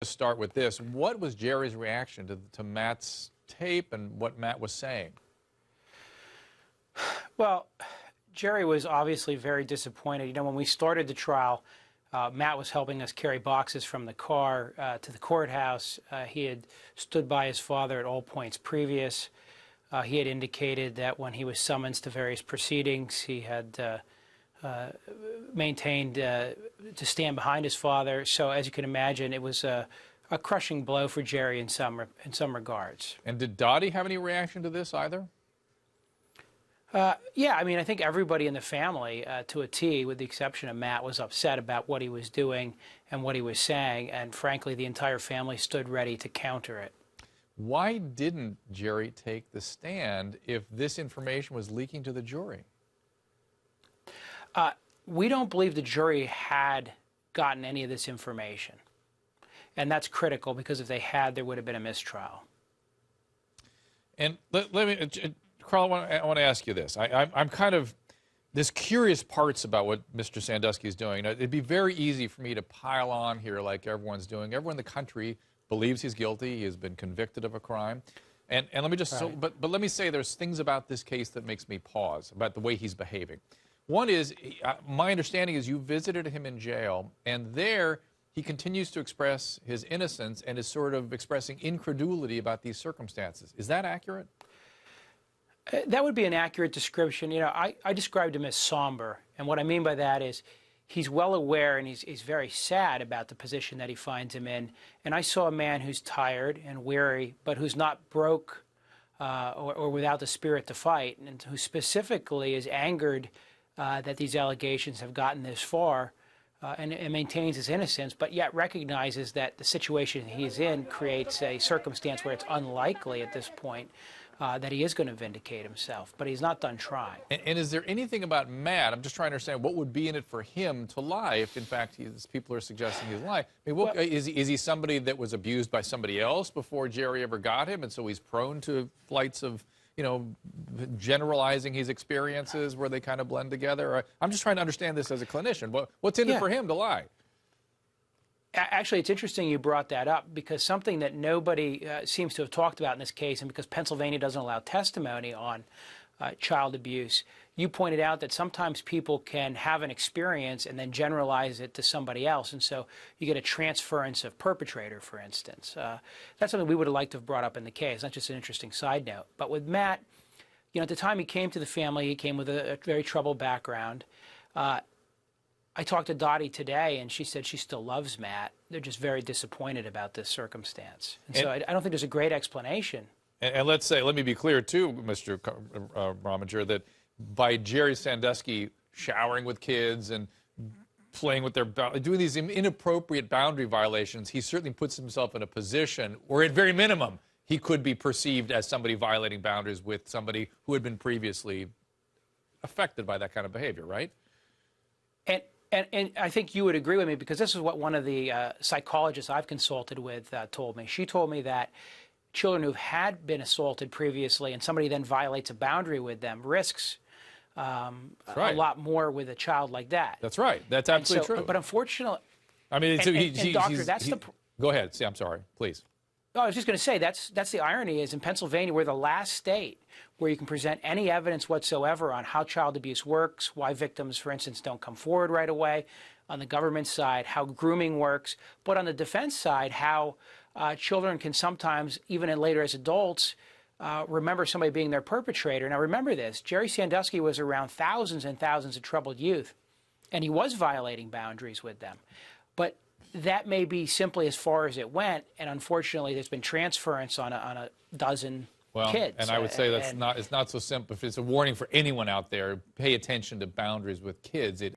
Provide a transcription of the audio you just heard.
Start with this. What was Jerry's reaction to Matt's tape and what Matt was saying? Well, Jerry was obviously very disappointed. You know, when we started the trial, Matt was helping us carry boxes from the car to the courthouse. He had stood by his father at all points previous. He had indicated that when he was summoned to various proceedings, he had maintained to stand behind his father. So, as you can imagine, it was a crushing blow for Jerry in some regards. And did Dottie have any reaction to this either? Yeah, I mean, I think everybody in the family, to a T, with the exception of Matt, was upset about what he was doing and what he was saying, and frankly, the entire family stood ready to counter it. Why didn't Jerry take the stand if this information was leaking to the jury? We don't believe the jury had gotten any of this information, and that's critical because if they had, there would have been a mistrial. And let me... Carl, I want to ask you this. I'm kind of, there's curious parts about what Mr. Sandusky is doing. It'd be very easy for me to pile on here like everyone's doing. Everyone in the country believes he's guilty. He has been convicted of a crime. And let me just, right. But let me say there's things about this case that makes me pause about the way he's behaving. One is, my understanding is you visited him in jail, and there he continues to express his innocence and is sort of expressing incredulity about these circumstances. Is that accurate? That would be an accurate description. You know, I described him as somber, and what I mean by that is he's well aware and he's very sad about the position that he finds him in. And I saw a man who's tired and weary, but who's not broke or without the spirit to fight, and who specifically is angered that these allegations have gotten this far and maintains his innocence, but yet recognizes that the situation he's in creates a circumstance where it's unlikely at this point that he is going to vindicate himself, but he's not done trying. And is there anything about Matt, I'm just trying to understand, what would be in it for him to lie if, in fact, people are suggesting he's lying? I mean, is he somebody that was abused by somebody else before Jerry ever got him, and so he's prone to flights of, you know, generalizing his experiences where they kind of blend together? I'm just trying to understand this as a clinician. What's in it for him to lie? Actually, it's interesting you brought that up because something that nobody seems to have talked about in this case, and because Pennsylvania doesn't allow testimony on child abuse, you pointed out that sometimes people can have an experience and then generalize it to somebody else, and so you get a transference of perpetrator, for instance. That's something we would have liked to have brought up in the case, not just an interesting side note. But with Matt, you know, at the time he came to the family, he came with a very troubled background. I talked to Dottie today, and she said she still loves Matt. They're just very disappointed about this circumstance. And so I don't think there's a great explanation. And let's say, let me be clear, too, Mr. Rominger, that by Jerry Sandusky showering with kids and playing with doing these inappropriate boundary violations, he certainly puts himself in a position where, at very minimum, he could be perceived as somebody violating boundaries with somebody who had been previously affected by that kind of behavior, right? And I think you would agree with me because this is what one of the psychologists I've consulted with told me. She told me that children who had been assaulted previously and somebody then violates a boundary with them risks a lot more with a child like that. That's right. That's absolutely true. But unfortunately, I mean, doctor, that's the... Go ahead. See, I'm sorry. Please. No, I was just going to say that's the irony is in Pennsylvania we're the last state where you can present any evidence whatsoever on how child abuse works, why victims, for instance, don't come forward right away. On the government side, how grooming works, but on the defense side, how children can sometimes, even later as adults, remember somebody being their perpetrator. Now remember this, Jerry Sandusky was around thousands and thousands of troubled youth, and he was violating boundaries with them. But that may be simply as far as it went, and unfortunately there's been transference on a dozen kids. And I would say it's not so simple. If it's a warning for anyone out there, pay attention to boundaries with kids.